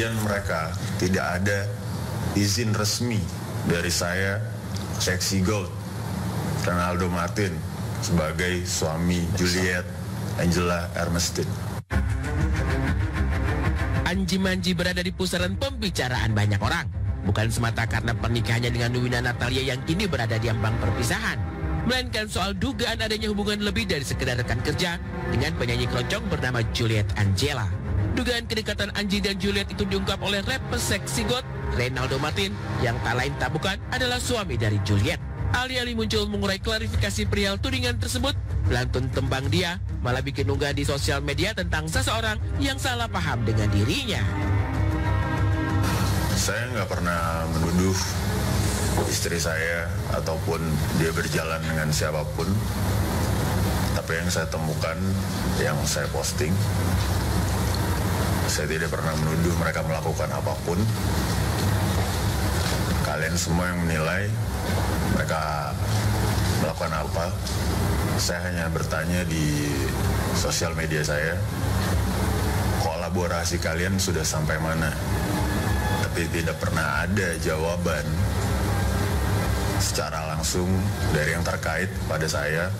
perjanjian mereka tidak ada izin resmi dari saya, Seksi Gold, Renaldo Martin, sebagai suami Juliet Angela Ermestin. Anji Manji berada di pusaran pembicaraan banyak orang. Bukan semata karena pernikahannya dengan Wina Natalia yang kini berada di ambang perpisahan, melainkan soal dugaan adanya hubungan lebih dari sekedar rekan kerja dengan penyanyi keroncong bernama Juliet Angela. Dugaan kedekatan Anji dan Juliet itu diungkap oleh rapper Seksi Gold, Renaldo Martin, yang tak lain tak bukan adalah suami dari Juliet. Alih-alih muncul mengurai klarifikasi perihal tudingan tersebut, pelantun tembang dia malah bikin unggah di sosial media tentang seseorang yang salah paham dengan dirinya. Saya nggak pernah menuduh istri saya ataupun dia berjalan dengan siapapun. Tapi yang saya temukan, yang saya posting, saya tidak pernah menuduh mereka melakukan apapun. Kalian semua yang menilai mereka melakukan apa. Saya hanya bertanya di sosial media saya, kolaborasi kalian sudah sampai mana? Tapi tidak pernah ada jawaban secara langsung dari yang terkait pada saya.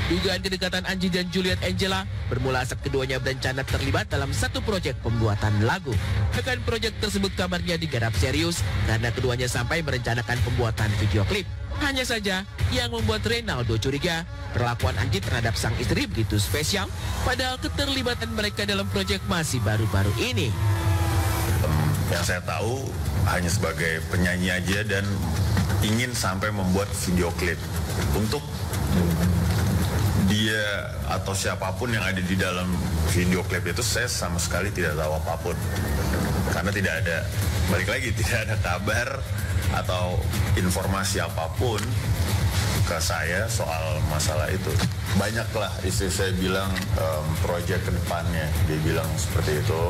Dugaan kedekatan Anji dan Juliet Angela bermula saat keduanya berencana terlibat dalam satu proyek pembuatan lagu. Bahkan proyek tersebut kabarnya digarap serius karena keduanya sampai merencanakan pembuatan video klip. Hanya saja yang membuat Renaldo curiga, perlakuan Anji terhadap sang istri begitu spesial, padahal keterlibatan mereka dalam proyek masih baru-baru ini. Yang saya tahu hanya sebagai penyanyi aja dan ingin sampai membuat video klip untuk dia atau siapapun yang ada di dalam video klip itu. Saya sama sekali tidak tahu apapun karena tidak ada, balik lagi, tidak ada kabar atau informasi apapun ke saya soal masalah itu. Banyaklah istri saya bilang proyek ke depannya, dia bilang seperti itu.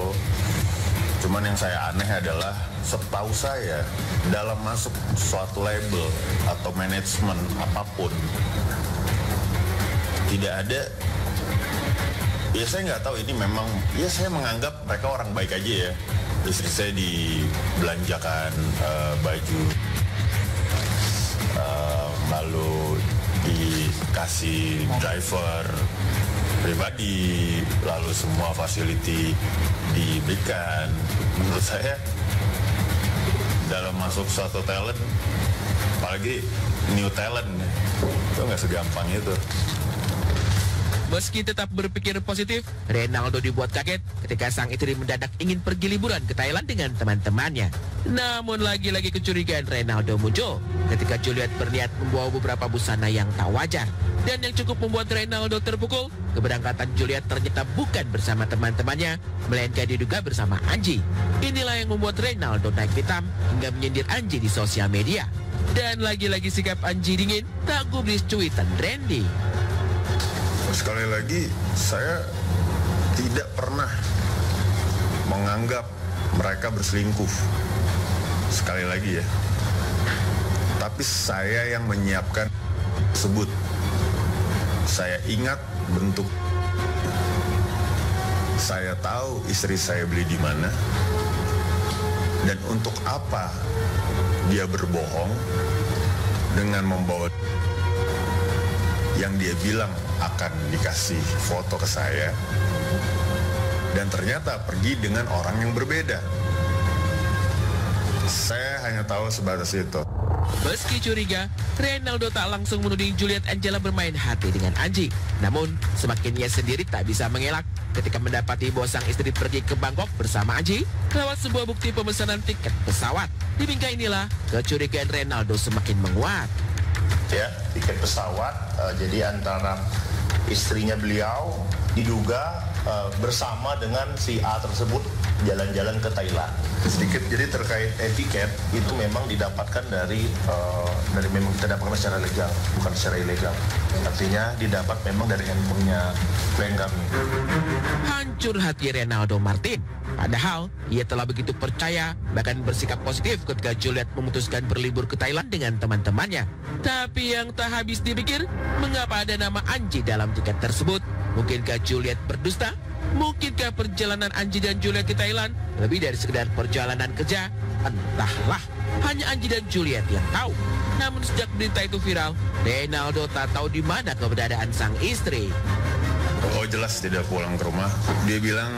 Cuman yang saya aneh adalah setahu saya dalam masuk suatu label atau manajemen apapun tidak ada, ya saya nggak tahu ini memang, ya saya menganggap mereka orang baik aja ya. Istri saya dibelanjakan baju, lalu dikasih driver pribadi, lalu semua fasiliti diberikan. Menurut saya dalam masuk suatu talent, apalagi new talent, itu nggak segampang itu. Meski tetap berpikir positif, Renaldo dibuat kaget ketika sang istri mendadak ingin pergi liburan ke Thailand dengan teman-temannya. Namun lagi-lagi kecurigaan Renaldo muncul ketika Juliet berniat membawa beberapa busana yang tak wajar. Dan yang cukup membuat Renaldo terpukul, keberangkatan Juliet ternyata bukan bersama teman-temannya, melainkan diduga bersama Anji. Inilah yang membuat Renaldo naik pitam hingga menyindir Anji di sosial media. Dan lagi-lagi sikap Anji dingin tak gubris cuitan Randy. Sekali lagi, saya tidak pernah menganggap mereka berselingkuh. Sekali lagi ya. Tapi saya yang menyiapkan tersebut. Saya ingat bentuk. Saya tahu istri saya beli di mana. Dan untuk apa dia berbohong dengan membawa yang dia bilang akan dikasih foto ke saya, dan ternyata pergi dengan orang yang berbeda. Saya hanya tahu sebatas itu. Meski curiga, Renaldo tak langsung menuding Juliet Angela bermain hati dengan Anji. Namun, semakin ia sendiri tak bisa mengelak ketika mendapati bahwa sang istri pergi ke Bangkok bersama Anji lewat sebuah bukti pemesanan tiket pesawat. Di bingkai inilah, kecurigaan Renaldo semakin menguat. Ya, tiket pesawat, jadi antara istrinya beliau diduga bersama dengan si A tersebut jalan-jalan ke Thailand. Sedikit, jadi terkait tiket itu memang didapatkan dari memang kita dapatkan secara legal, bukan secara ilegal. Artinya didapat memang dari handphonenya klien kami. Hancur hati Renaldo Martin. Padahal ia telah begitu percaya, bahkan bersikap positif ketika Juliet memutuskan berlibur ke Thailand dengan teman-temannya. Tapi yang tak habis dipikir, mengapa ada nama Anji dalam tiket tersebut? Mungkinkah Juliet berdusta? Mungkinkah perjalanan Anji dan Juliet ke Thailand lebih dari sekedar perjalanan kerja? Entahlah, hanya Anji dan Juliet yang tahu. Namun sejak berita itu viral, Reynaldo tak tahu di mana keberadaan sang istri. Oh jelas tidak pulang ke rumah. Dia bilang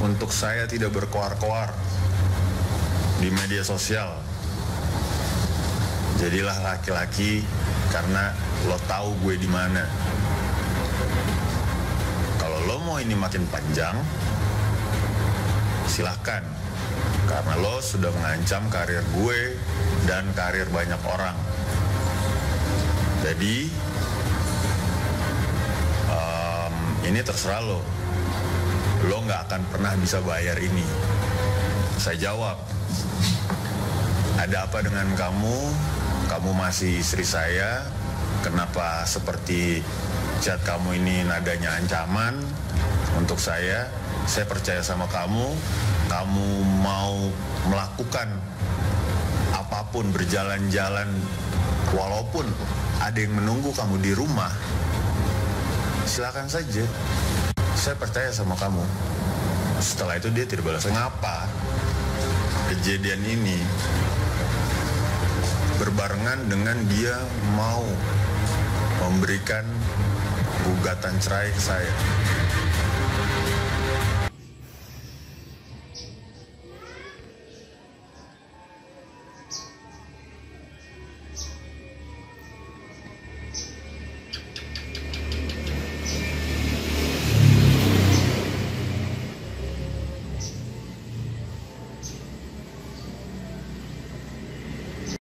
untuk saya tidak berkoar-koar di media sosial. Jadilah laki-laki karena lo tahu gue di mana. Kalau lo mau ini makin panjang, silahkan. Karena lo sudah mengancam karir gue dan karir banyak orang. Jadi ini terserah lo. Lo nggak akan pernah bisa bayar ini. Saya jawab, ada apa dengan kamu? Kamu masih istri saya. Kenapa seperti chat kamu ini nadanya ancaman untuk saya? Saya percaya sama kamu. Kamu mau melakukan apapun, berjalan-jalan walaupun ada yang menunggu kamu di rumah, silakan saja. Saya percaya sama kamu. Setelah itu dia tidak balas. Ngapa? Kejadian ini berbarengan dengan dia mau memberikan gugatan cerai ke saya.